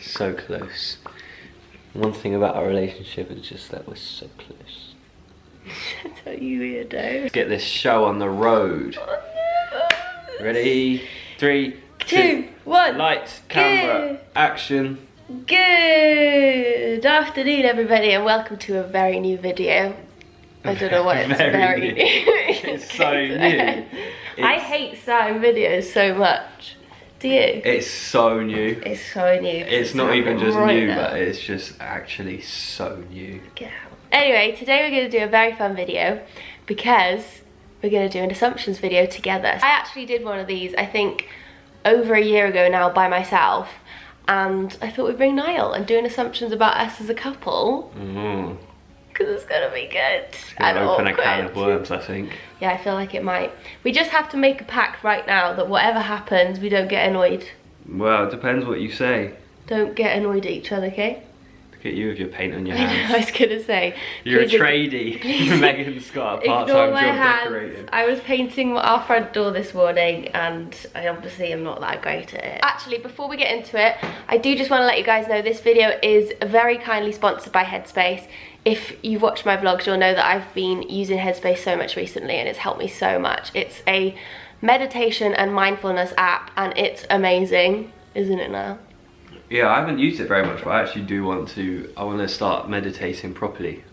So close. One thing about our relationship is just that we're so close. Shut up, you weirdo. Let's get this show on the road. Oh, no. Ready? 3, 2, 1. Lights, camera, action. Good afternoon, everybody, and welcome to a very new video. I don't know what it's very new. It's so new. I hate starting videos so much. Do you? It's so new. It's so new. It's not even just right new, now. but it's just actually so new. Get out. Anyway, today we're going to do a very fun video because we're going to do an assumptions video together. I actually did one of these, I think, over a year ago now by myself, and I thought we'd bring Niall and do an assumptions about us as a couple. Because it's going to be good. It's going to open a can of worms, I think. Yeah, I feel like it might. We just have to make a pact right now that whatever happens, we don't get annoyed. Well, it depends what you say. Don't get annoyed at each other, okay? Look at you with your paint on your I hands. know, I was gonna say. You're a tradie. Meggan's got a part-time job decorating. I was painting our front door this morning and I obviously am not that great at it. Actually, before we get into it, I do just want to let you guys know this video is very kindly sponsored by Headspace. If you've watched my vlogs, you'll know that I've been using Headspace so much recently and it's helped me so much. It's a meditation and mindfulness app and it's amazing, isn't it now? Yeah, I haven't used it very much, but I actually do want to. I want to start meditating properly.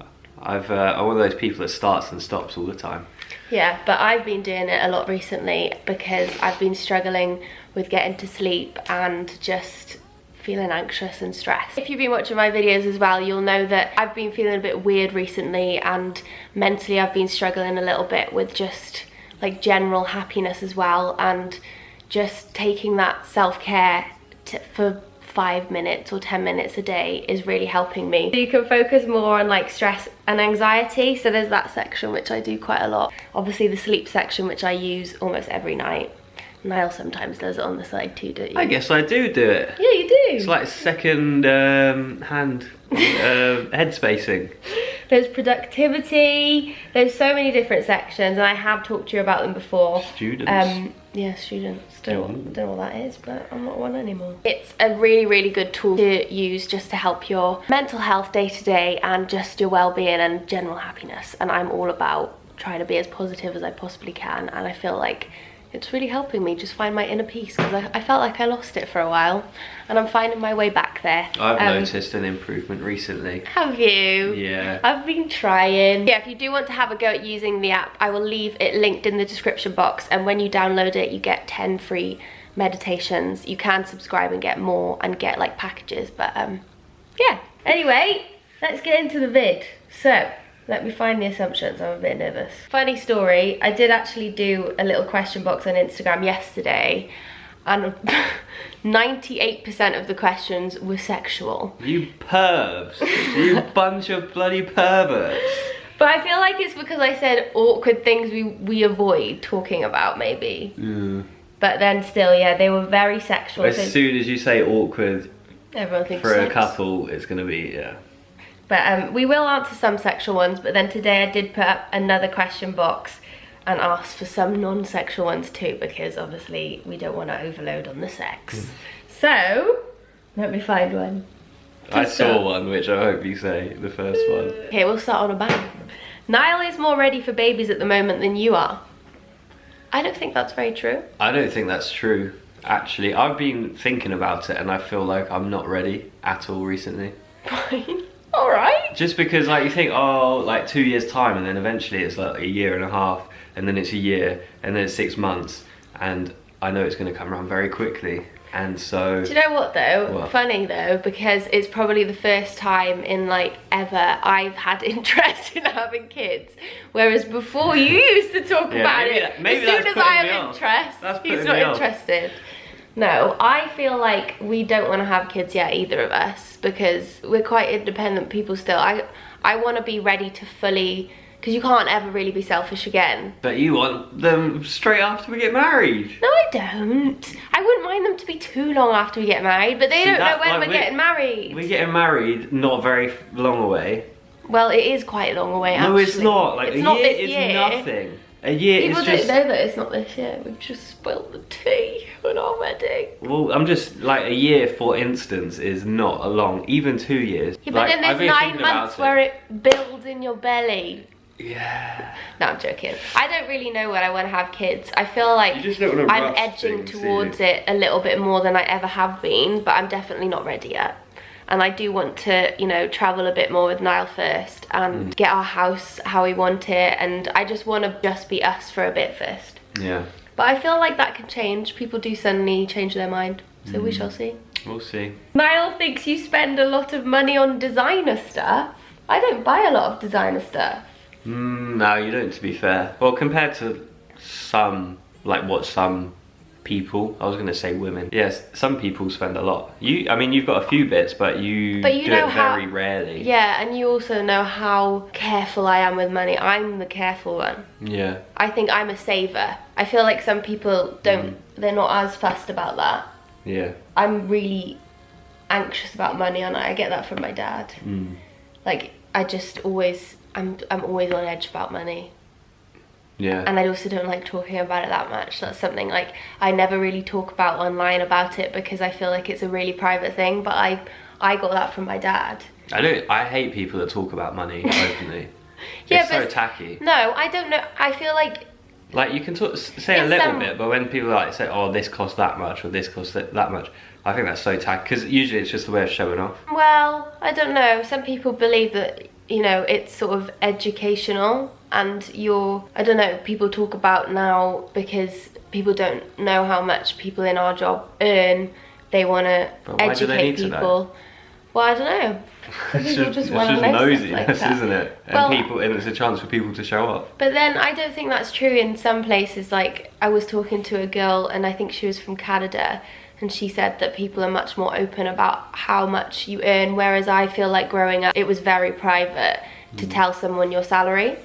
I'm one of those people that starts and stops all the time. Yeah, but I've been doing it a lot recently because I've been struggling with getting to sleep and just feeling anxious and stressed. If you've been watching my videos as well, you'll know that I've been feeling a bit weird recently, and mentally I've been struggling a little bit with just like general happiness as well, and just taking that self-care for 5 minutes or 10 minutes a day is really helping me. So you can focus more on like stress and anxiety. So there's that section which I do quite a lot. Obviously the sleep section, which I use almost every night. Niall sometimes does it on the side too, don't you? I guess I do it. Yeah, you do. It's like second hand head spacing. There's productivity, there's so many different sections, and I have talked to you about them before. Students. Yeah, students. Don't know what that is, but I'm not one anymore. It's a really, really good tool to use just to help your mental health day to day and just your well-being and general happiness. And I'm all about trying to be as positive as I possibly can, and I feel like it's really helping me just find my inner peace, because I felt like I lost it for a while and I'm finding my way back there. I've noticed an improvement recently. Have you? Yeah. I've been trying. Yeah, if you do want to have a go at using the app, I will leave it linked in the description box, and when you download it you get 10 free meditations. You can subscribe and get more and get like packages, but yeah. Anyway, let's get into the vid. So let me find the assumptions, I'm a bit nervous. Funny story, I did actually do a little question box on Instagram yesterday, and 98% of the questions were sexual. You pervs. You bunch of bloody perverts. But I feel like it's because I said awkward things we avoid talking about, maybe. Yeah. But then still, yeah, they were very sexual. As soon as you say awkward everyone thinks for sex. a couple, it's going to be, yeah. But we will answer some sexual ones, but then today I did put up another question box and asked for some non-sexual ones too, because obviously we don't want to overload on the sex. So, let me find one. I saw one, which I hope you say, the first one. Okay, we'll start on a bang. Niall is more ready for babies at the moment than you are. I don't think that's very true. I don't think that's true, actually. I've been thinking about it and I feel like I'm not ready at all recently. Fine. Alright. Just because like you think, oh, like 2 years time, and then eventually it's like a year and a half, and then it's a year, and then it's 6 months, and I know it's going to come around very quickly, and so... Do you know what though? What? Funny though, because it's probably the first time in like ever I've had interest in having kids, whereas before you used to talk about it. Maybe as soon as I have off. interest, That's he's putting not me off. interested. No, I feel like we don't want to have kids yet, either of us, because we're quite independent people still. I want to be ready to fully, because you can't ever really be selfish again. But you want them straight after we get married. No, I don't. I wouldn't mind them to be too long after we get married, but they don't know when we're getting married. We're getting married not very long away. Well, it is quite long away, actually. No, it's not. Like, it's a not year this is year. nothing. A year People is just... don't know that it's not this year. We've just spilled the tea on our wedding. wedding. Well, I'm just like, a year, for instance, is not a long, even 2 years. Yeah, but like, then there's 9 months where it builds in your belly. Yeah. No, I'm joking. I don't really know when I want to have kids. I feel like You just don't want to I'm rush edging things, towards it a little bit more than I ever have been, but I'm definitely not ready yet. And I do want to, you know, travel a bit more with Niall first and get our house how we want it. And I just want to just be us for a bit first. Yeah. But I feel like that can change. People do suddenly change their mind. So we shall see. We'll see. Niall thinks you spend a lot of money on designer stuff. I don't buy a lot of designer stuff. No, you don't, to be fair. Well, compared to some, like what some people, I was going to say women. Yes, some people spend a lot. I mean, you've got a few bits, but you do it very rarely. Yeah, and you also know how careful I am with money. I'm the careful one. Yeah. I think I'm a saver. I feel like some people don't, they're not as fussed about that. Yeah. I'm really anxious about money, and I get that from my dad. Like, I just always, I'm always on edge about money. Yeah. And I also don't like talking about it that much. That's something like I never really talk about online about it because I feel like it's a really private thing, but I got that from my dad. I hate people that talk about money openly. Yeah, it's so tacky. No, I don't know. I feel like you can say a little bit, but when people like say, oh, this costs that much or this costs that much, I think that's so tacky, because usually it's just a way of showing off. Well, I don't know. Some people believe that, you know, it's sort of educational. And I don't know, people talk about now, because people don't know how much people in our job earn, they want to educate people. Well, I don't know. Some people just want to know nosiness, like isn't it? And it's a chance for people to show off. But then I don't think that's true in some places. Like, I was talking to a girl, and I think she was from Canada, and she said that people are much more open about how much you earn, whereas I feel like growing up, it was very private to tell someone your salary.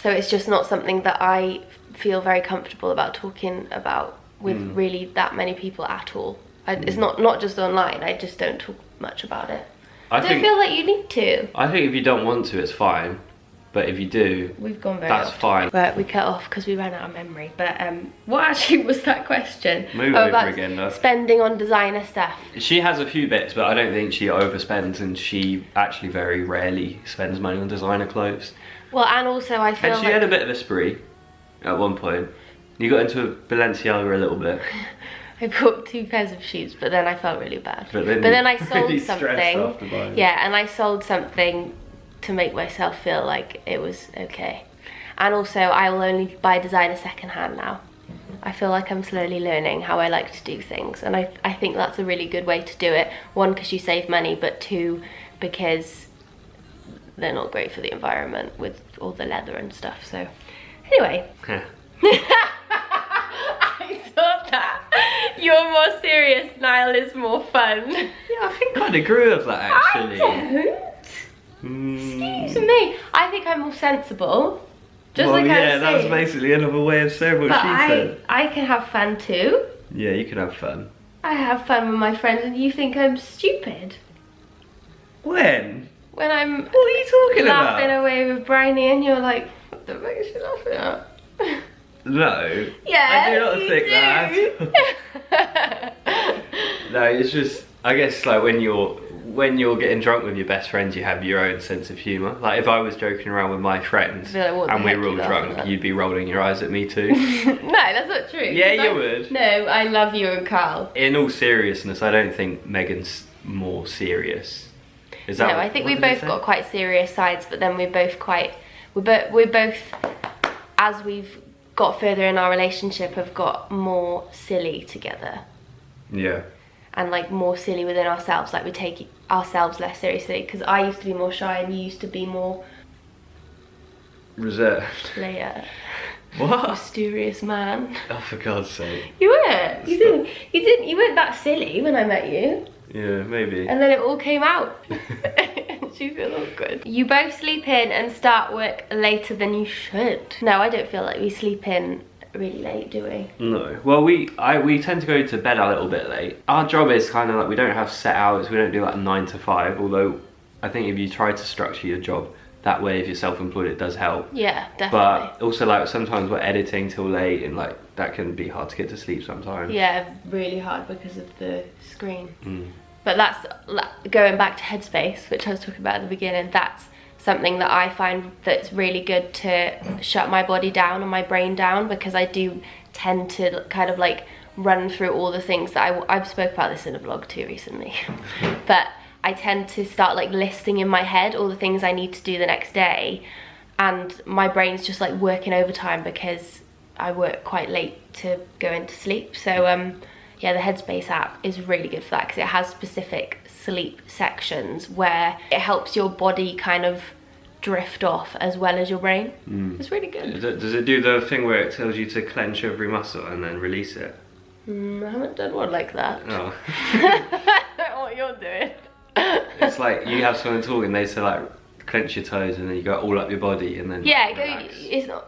So it's just not something that I feel very comfortable about talking about with really that many people at all. It's not just online, I just don't talk much about it. I don't feel like you need to. I think if you don't want to, it's fine. But if you do, we've gone very that's fine. But we cut off because we ran out of memory. But what actually was that question? Move over again, though. Spending on designer stuff. She has a few bits, but I don't think she overspends, and she actually very rarely spends money on designer clothes. Well, and also I feel and she had a bit of a spree at one point. You got into a Balenciaga a little bit. I bought 2 pairs of shoes, but then I felt really bad. But then I sold really something. Yeah, and I sold something to make myself feel like it was okay. And also, I will only buy designer secondhand now. I feel like I'm slowly learning how I like to do things, and I think that's a really good way to do it. 1, because you save money, but 2, because they're not great for the environment with all the leather and stuff. So anyway. I thought that you're more serious, Niall is more fun. Yeah, I think I agree with that, actually. I don't. Excuse me. I think I'm more sensible. Just like yeah, that's basically another way of saying what she said. I can have fun too. Yeah, you can have fun. I have fun with my friends, and you think I'm stupid. When? When I'm what are you talking laughing about? away with Bryony, and you're like, what the fuck is she laughing at? No. Yeah, I do not think that. No, it's just, I guess, like when you're getting drunk with your best friends, you have your own sense of humour. Like if I was joking around with my friends and we were all drunk, you'd be rolling your eyes at me too. No, that's not true. Yeah, you would. No, I love you and Carl. In all seriousness, I don't think Meggan's more serious. Is that I think we both got quite serious sides, but then we're both, as we've got further in our relationship, have got more silly together. Yeah. And like more silly within ourselves, like we take ourselves less seriously, because I used to be more shy and you used to be more reserved. Player. What? Mysterious man. Oh, for God's sake. You were. You weren't that silly when I met you. Yeah, maybe. And then it all came out. She feels awkward. You both sleep in and start work later than you should. No, I don't feel like we sleep in really late, do we? No. Well, we tend to go to bed a little bit late. Our job is kind of like, we don't have set hours. We don't do like 9 to 5, although I think if you try to structure your job that way if you're self-employed it does help. Yeah, definitely. But also like sometimes we're editing till late and like that can be hard to get to sleep sometimes. Yeah, really hard because of the screen. But that's going back to headspace, which I was talking about at the beginning. That's something that I find that's really good to shut my body down and my brain down, because I do tend to kind of like run through all the things that I've spoke about this in a vlog too recently. But I tend to start like listing in my head all the things I need to do the next day, and my brain's just like working overtime because I work quite late to go into sleep. So yeah, the Headspace app is really good for that because it has specific sleep sections where it helps your body kind of drift off as well as your brain. It's really good. Does it do the thing where it tells you to clench every muscle and then release it? I haven't done one like that. Oh. I don't know what you're doing. It's like you have someone talking, they say like clench your toes and then you go all up your body and then yeah, relax.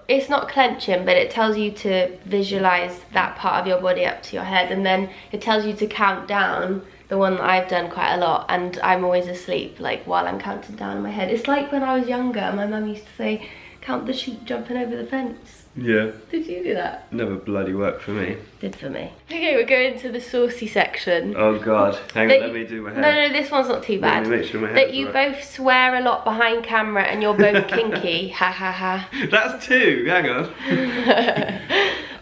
it's not clenching, but it tells you to visualize that part of your body up to your head, and then it tells you to count down. The one that I've done quite a lot, and I'm always asleep like while I'm counting down in my head. It's like when I was younger, my mum used to say, count the sheep jumping over the fence. Yeah. Did you do that? Never bloody worked for me. Did for me. Okay, we're going to the saucy section. Oh god, hang on, let me do my hair. No, this one's not too bad. Let me make sure my hair's that you right. both swear a lot behind camera and you're both kinky. Ha ha ha. That's two, hang on.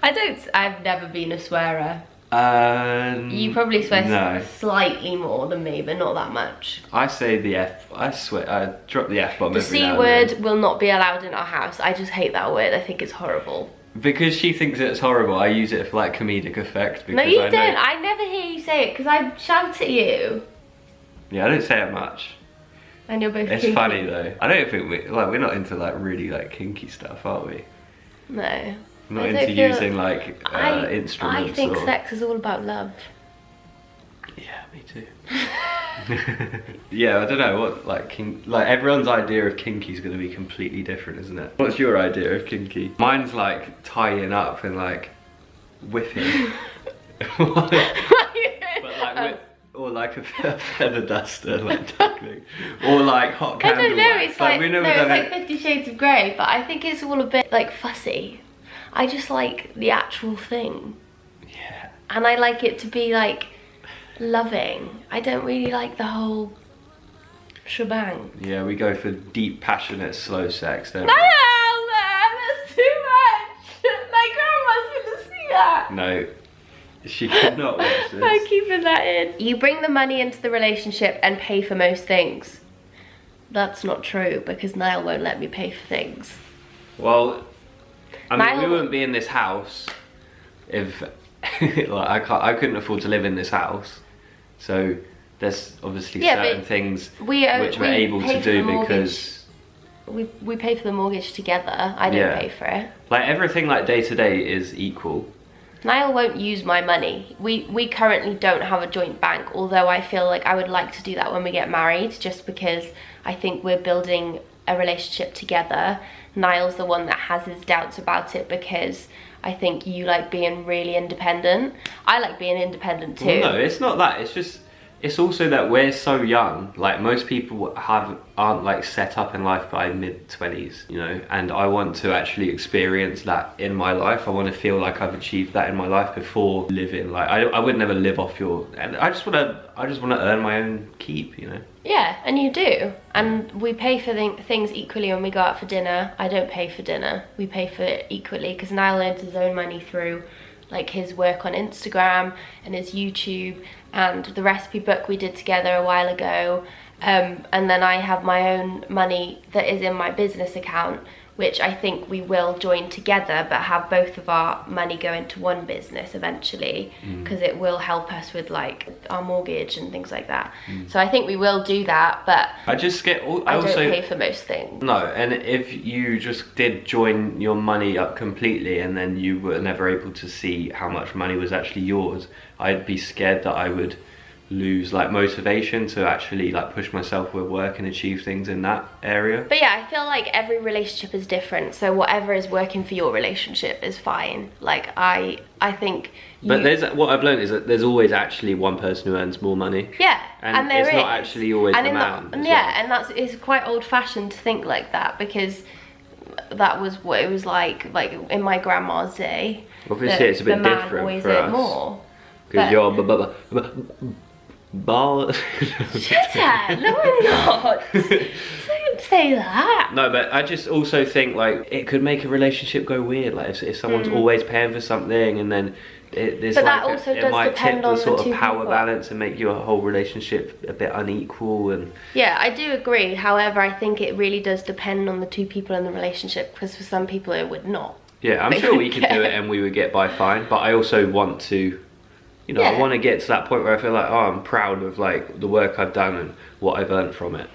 I've never been a swearer. You probably swear slightly more than me, but not that much. I say the F, I swear, I drop the F bomb The every C now and word then. will not be allowed in our house. I just hate that word. I think it's horrible. Because she thinks it's horrible, I use it for like comedic effect. Because No, you I don't. know... I never hear you say it because I shout at you. Yeah, I don't say it much. And you're both It's kinky. funny though. I don't think we're not into like really like kinky stuff, are we? No. Not I don't into feel- using like instruments. I think or... sex is all about love. Yeah, me too. Yeah, I don't know what like everyone's idea of kinky is going to be completely different, isn't it? What's your idea of kinky? Mine's like tying up and like whipping. But like or like a feather duster, like tackling, or like hot I candle don't know. wax. It's like we never no, done it's it. like 50 Shades of Grey, but I think it's all a bit like fussy. I just like the actual thing. Yeah. And I like it to be like loving. I don't really like the whole shebang. Yeah, we go for deep, passionate, slow sex, don't No, we? that's too much. My grandma's gonna see that. No, she cannot watch this. I'm keeping that in. You bring the money into the relationship and pay for most things. That's not true because Niall won't let me pay for things. Well, I mean, Niall- we wouldn't be in this house if like I couldn't afford to live in this house. So there's obviously Yeah, certain but things we which we're able pay to for the do mortgage. because we pay for the mortgage together. I don't Yeah. pay for it. like everything like day to day is equal. Niall won't use my money. We currently don't have a joint bank, although I feel like I would like to do that when we get married, just because I think we're building a relationship together. Niall's the one that has his doubts about it because I think you like being really independent. I like being independent too. Well, no, it's not that. It's just it's also that we're so young. Like most people aren't like set up in life by mid-20s, you know. And I want to actually experience that in my life. I want to feel like I've achieved that in my life before living. Like I would never live off your. And I just want to earn my own keep, you know. Yeah, and you do. And we pay for things equally when we go out for dinner. I don't pay for dinner. We pay for it equally because Niall earns his own money through like his work on Instagram and his YouTube and the recipe book we did together a while ago. And then I have my own money that is in my business account, which I think we will join together but have both of our money go into one business eventually because it will help us with like our mortgage and things like that. So I think we will do that, but I just get. I don't pay for most things. No, and if you just did join your money up completely and then you were never able to see how much money was actually yours, I'd be scared that I would lose like motivation to actually like push myself with work and achieve things in that area. But yeah, I feel like every relationship is different, so whatever is working for your relationship is fine. Like I think but there's what I've learned is that there's always actually one person who earns more money. Yeah, and there it's is. not actually always the man. And that's, it's quite old-fashioned to think like that, because that was what it was like in my grandma's day. Obviously it's a bit different for us. More. Because you're Shut up! No, I'm not. Don't say that. No, but I just also think like it could make a relationship go weird. Like if someone's always paying for something, and then it might tip the sort of power balance and make your whole relationship a bit unequal. And yeah, I do agree. However, I think it really does depend on the two people in the relationship, because for some people it would not. Yeah, I'm sure we could do it and we would get by fine. But I also want to, you know, I want to get to that point where I feel like, oh, I'm proud of like the work I've done and what I've earned from it.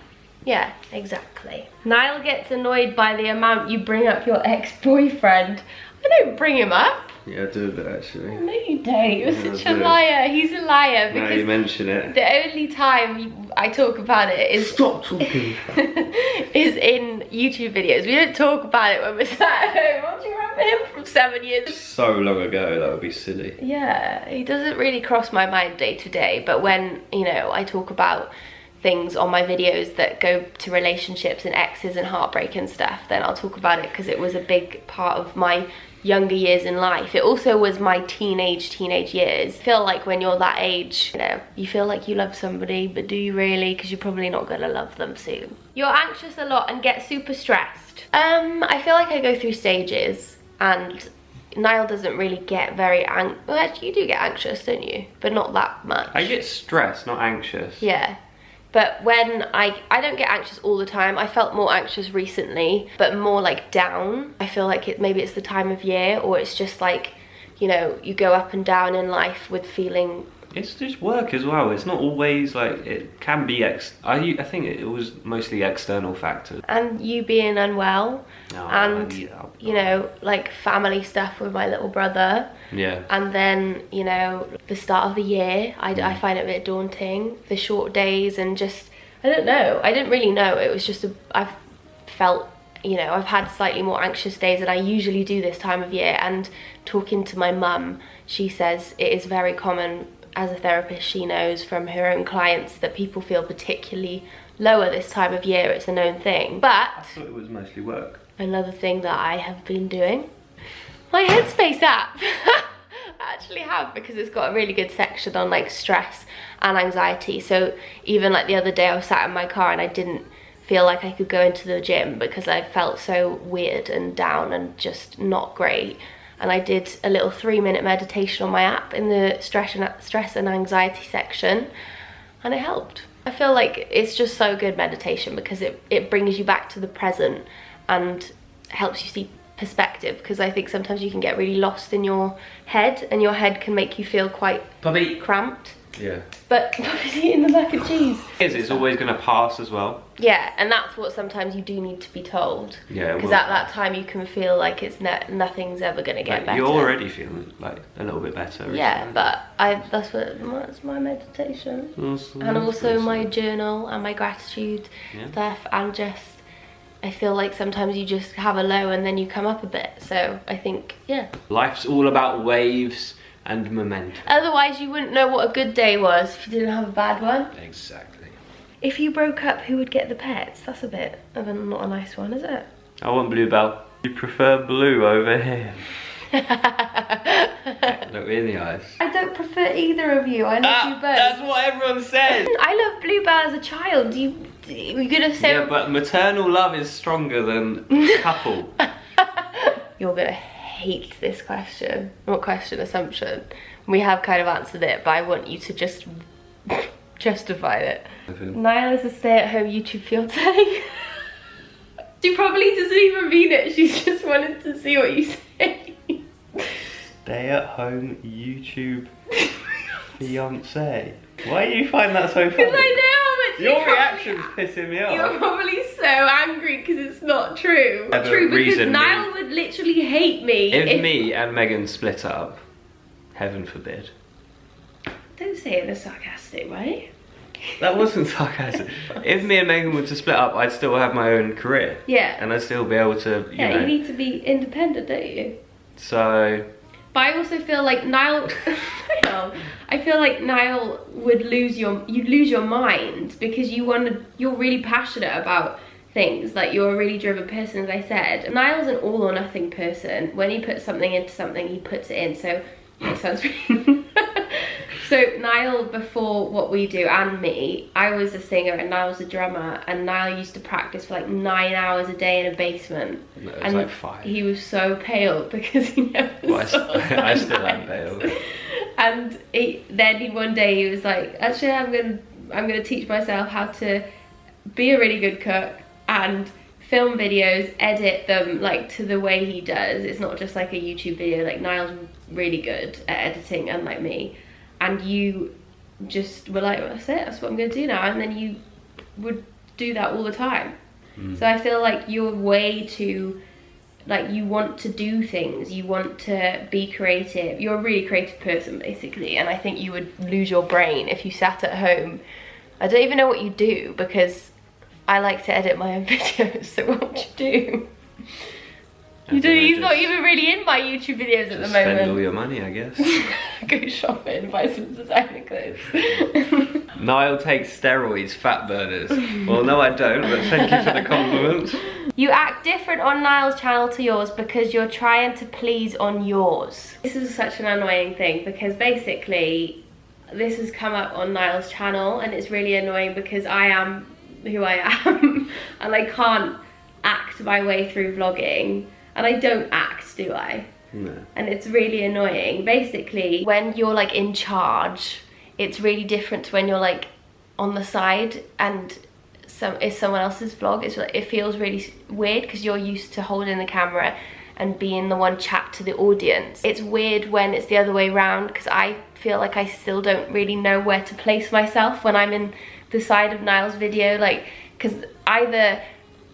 Yeah, exactly. Niall gets annoyed by the amount you bring up your ex-boyfriend. I don't bring him up. Yeah, I do a bit actually. No, you don't. You're such a liar. He's a liar. Now you mention it. The only time I talk about it is... Stop talking. is in YouTube videos. We don't talk about it when we're sat at home. What do you remember him from 7 years? So long ago, that would be silly. Yeah, he doesn't really cross my mind day to day, but when, you know, I talk about things on my videos that go to relationships and exes and heartbreak and stuff, then I'll talk about it, because it was a big part of my younger years in life. It also was my teenage years. I feel like when you're that age, you know, you feel like you love somebody, but do you really? Because you're probably not gonna love them soon. You're anxious a lot and get super stressed. I feel like I go through stages, and Niall doesn't really get very well, actually you do get anxious, don't you? But not that much. I get stressed, not anxious. Yeah. But when I don't get anxious all the time. I felt more anxious recently, but more like down. I feel like maybe it's the time of year, or it's just like, you know, you go up and down in life with feeling... It's just work as well. It's not always like, it can be, I think it was mostly external factors. And you being unwell, and, you know, like family stuff with my little brother. Yeah. And then, you know, the start of the year, I find it a bit daunting. The short days and just, I don't know. I didn't really know. It was just, I've felt, you know, I've had slightly more anxious days than I usually do this time of year. And talking to my mum, she says it is very common. As a therapist, she knows from her own clients that people feel particularly lower this time of year. It's a known thing. But I thought it was mostly work. Another thing that I have been doing, my Headspace app. I actually have, because it's got a really good section on like stress and anxiety. So even like the other day I was sat in my car and I didn't feel like I could go into the gym because I felt so weird and down and just not great. And I did a little 3-minute meditation on my app in the stress and anxiety section, and it helped. I feel like it's just so good, meditation, because it brings you back to the present and helps you see perspective, because I think sometimes you can get really lost in your head, and your head can make you feel quite cramped. Yeah. But Puppy's eating the mac and cheese. It's always going to pass as well. Yeah, and that's what sometimes you do need to be told. Yeah. Because at that time you can feel like it's nothing's ever going to get better. You're already feeling like a little bit better. Yeah, but that's my meditation. And also my journal and my gratitude stuff, and just, I feel like sometimes you just have a low and then you come up a bit. So I think, yeah. Life's all about waves and momentum. Otherwise you wouldn't know what a good day was if you didn't have a bad one. Exactly. If you broke up, who would get the pets? That's a bit of not a nice one, is it? I want Bluebell. You prefer Blue over here. Look me in the eyes. I don't prefer either of you. I love you both. That's what everyone says. I loved Bluebell as a child. You're gonna say... Yeah, but maternal love is stronger than couple. You're gonna hate this question. Not question, assumption. We have kind of answered it, but I want you to just justify it. Niall is a stay-at-home YouTube fiance. She probably doesn't even mean it. She's just wanted to see what you say. Stay-at-home YouTube fiance. Why do you find that so funny? Because I know how much your reaction's pissing me off. You're probably so angry because it's not true. Not true, because Niall would literally hate me. If me and Meggan split up, heaven forbid, Don't say it in a sarcastic way. That wasn't sarcasm. If me and Meghan were to split up, I'd still have my own career. Yeah. And I'd still be able to, you know. You need to be independent, don't you? So... But I also feel like Niall, I feel like Niall would you'd lose your mind because you're really passionate about things, like you're a really driven person, as I said. Niall's an all or nothing person. When he puts something into something, he puts it in, so it sounds really... So Niall, before what we do, and me, I was a singer and Niall was a drummer, and Niall used to practice for like 9 hours a day in a basement. No, it was and like 5. He was so pale because he never saw I still am pale. And then one day he was like, actually I'm gonna teach myself how to be a really good cook and film videos, edit them like to the way he does. It's not just like a YouTube video. Like Niall's really good at editing, unlike me. And you just were like, well, that's it, that's what I'm gonna do now. And then you would do that all the time. So I feel like you're way too, like, you want to do things, you want to be creative. You're a really creative person, basically. And I think you would lose your brain if you sat at home. I don't even know what you do, because I like to edit my own videos, so what would you do? He's not even really in my YouTube videos at the moment. Spend all your money, I guess. Go shopping, buy some designer clothes. Niall takes steroids, fat burners. Well, no I don't, but thank you for the compliment. You act different on Niall's channel to yours because you're trying to please on yours. This is such an annoying thing, because basically this has come up on Niall's channel, and it's really annoying because I am who I am and I can't act my way through vlogging. And I don't act, do I? No. And it's really annoying. Basically, when you're like in charge, it's really different to when you're like on the side and it's someone else's vlog. It's like, it feels really weird because you're used to holding the camera and being the one chat to the audience. It's weird when it's the other way around, because I feel like I still don't really know where to place myself when I'm in the side of Niall's video, like, because either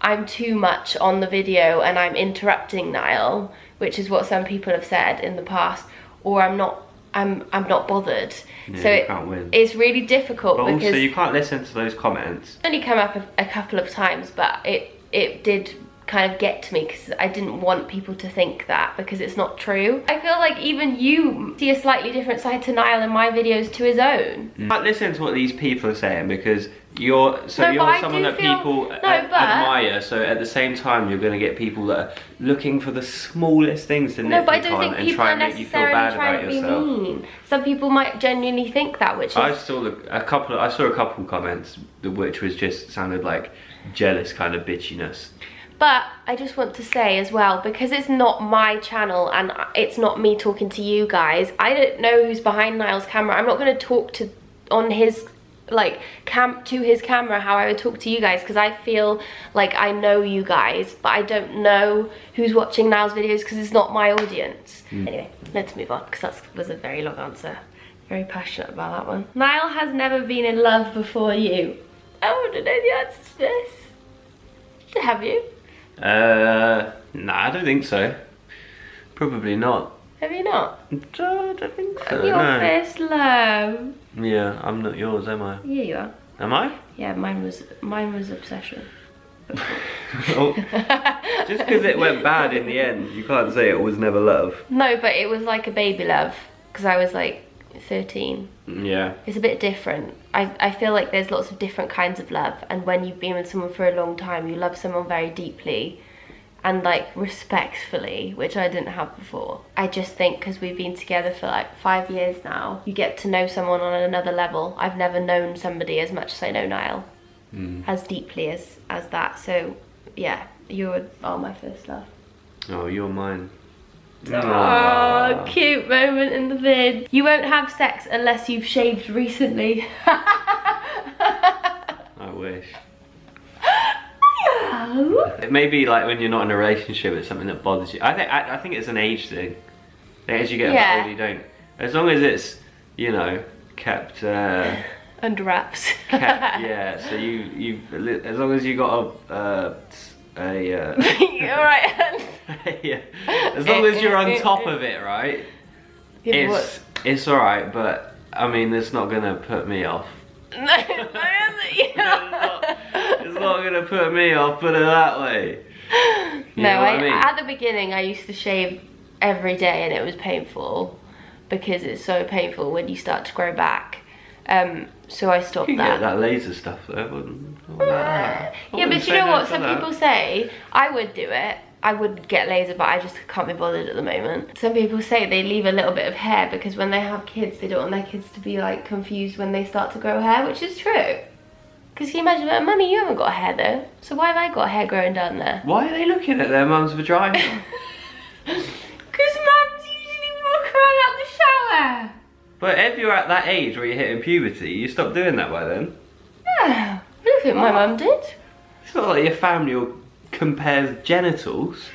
I'm too much on the video and I'm interrupting Niall, which is what some people have said in the past, or I'm not bothered. Yeah, so you can't win. It's really difficult, but because also you can't listen to those comments. It's only come up a couple of times, but it did kind of get to me because I didn't want people to think that, because it's not true. I feel like even you see a slightly different side to Niall in my videos to his own. You can't listen to what these people are saying, because you're someone that people admire, so at the same time you're going to get people that are looking for the smallest things to nitpick on and try and make you feel bad about yourself. Mean. Some people might genuinely think that, which is... I saw a couple comments which was just sounded like jealous kind of bitchiness. But I just want to say as well, because it's not my channel and it's not me talking to you guys, I don't know who's behind Niall's camera. I'm not going to talk on his to his camera how I would talk to you guys, because I feel like I know you guys, but I don't know who's watching Niall's videos because it's not my audience. Anyway, let's move on, because that was a very long answer. Very passionate about that one. Niall has never been in love before you. I want to know the answer to this. Have you? Nah, I don't think so. Probably not. Have you not? I don't think so. Your first love. Yeah, I'm not yours, am I? Yeah, you are. Am I? Yeah, mine was obsession. Oh, just because it went bad in the end, you can't say it was never love. No, but it was like a baby love, because I was like 13. Yeah. It's a bit different. I feel like there's lots of different kinds of love, and when you've been with someone for a long time, you love someone very deeply and like respectfully, which I didn't have before. I just think because we've been together for like 5 years now, you get to know someone on another level. I've never known somebody as much as I know Niall, as deeply as that. So yeah, you are my first love. Oh, you're mine. Oh, cute moment in the vid. You won't have sex unless you've shaved recently. I wish. Maybe like when you're not in a relationship, it's something that bothers you. I think it's an age thing. As you get older, you don't. As long as it's, you know, kept under wraps. Yeah. So you as long as you got a You're right. Yeah. As long as you're on top of it, right? Yeah, it's alright, but I mean, it's not gonna put me off. No, it's not gonna put me off, put it that way. You know what I mean? At the beginning I used to shave every day and it was painful because it's so painful when you start to grow back. So I stopped you that. Get that laser stuff though. Yeah, but you know what? Some people say I would do it. I would get laser, but I just can't be bothered at the moment. Some people say they leave a little bit of hair because when they have kids, they don't want their kids to be like confused when they start to grow hair, which is true. Because can you imagine, like, Mummy, you haven't got hair though, so why have I got hair growing down there? Why are they looking at their mum's vagina? Because mums usually walk around out the shower. But if you're at that age where you're hitting puberty, you stop doing that by then. Yeah, I don't think my mum did. It's not like your family will compare genitals.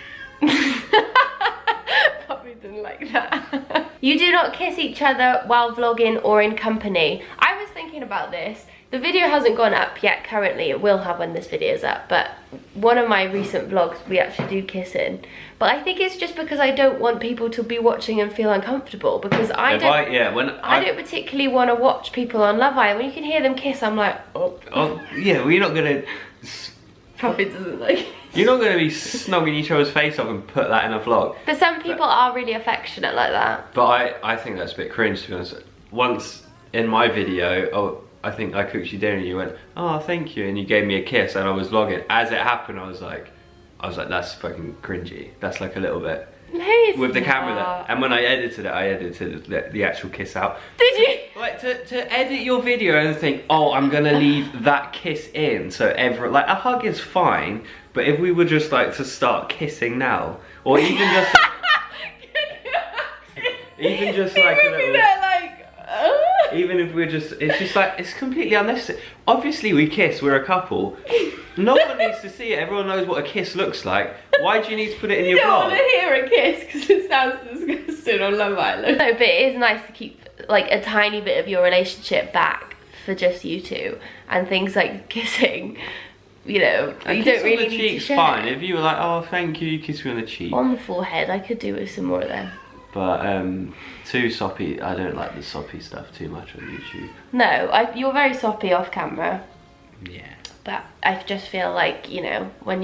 Probably didn't like that. You do not kiss each other while vlogging or in company. I was thinking about this. The video hasn't gone up yet currently. It will have when this video is up, but one of my recent vlogs we actually do kissing. But I think it's just because I don't want people to be watching and feel uncomfortable, because I don't particularly want to watch people on Love Island. When you can hear them kiss, I'm like, oh. Yeah, well, you're not gonna. Probably doesn't like it. You're not gonna be snogging each other's face off and put that in a vlog. But some people are really affectionate like that. But I think that's a bit cringe, to be honest. Once in my video, I think I cooked you dinner and you went, oh, thank you, and you gave me a kiss and I was vlogging. As it happened, I was like, that's fucking cringy. That's like a little bit. No, it's with the not. camera there. And when I edited it, I edited the actual kiss out. Did you? Like to edit your video and think, oh, I'm gonna leave that kiss in, so like a hug is fine, but if we were just like to start kissing now, or even just even just like a little, even if we're just, it's just like, it's completely unnecessary. Obviously we kiss, we're a couple. No one needs to see it. Everyone knows what a kiss looks like. Why do you need to put it in your vlog? You don't want to hear a kiss because it sounds disgusting on Love Island. No, but it is nice to keep like a tiny bit of your relationship back for just you two, and things like kissing, you know, you don't really need to share. Fine. If you were like, oh, thank you, you kiss me on the cheek. On the forehead, I could do with some more of them. But too soppy. I don't like the soppy stuff too much on YouTube. No, you're very soppy off camera. Yeah. But I just feel like, you know, when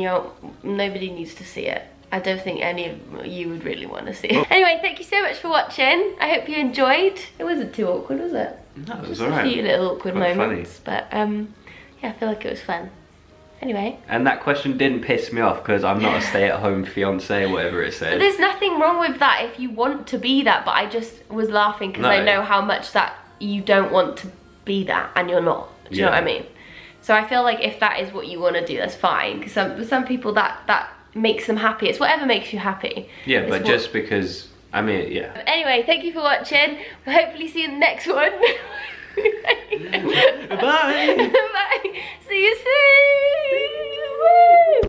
nobody needs to see it. I don't think any of you would really want to see it. Anyway, thank you so much for watching. I hope you enjoyed. It wasn't too awkward, was it? No, it was just alright. A few little awkward moments. Funny. But yeah, I feel like it was fun. Anyway. And that question didn't piss me off because I'm not a stay-at-home fiance or whatever it said. But there's nothing wrong with that if you want to be that, but I just was laughing because I know how much that you don't want to be that and you're not. Do you know what I mean? So I feel like if that is what you want to do, that's fine. Because some people that makes them happy. It's whatever makes you happy. Yeah, but just because, I mean, yeah. Anyway, thank you for watching. We'll hopefully see you in the next one. Bye. Bye. See you soon. Woo.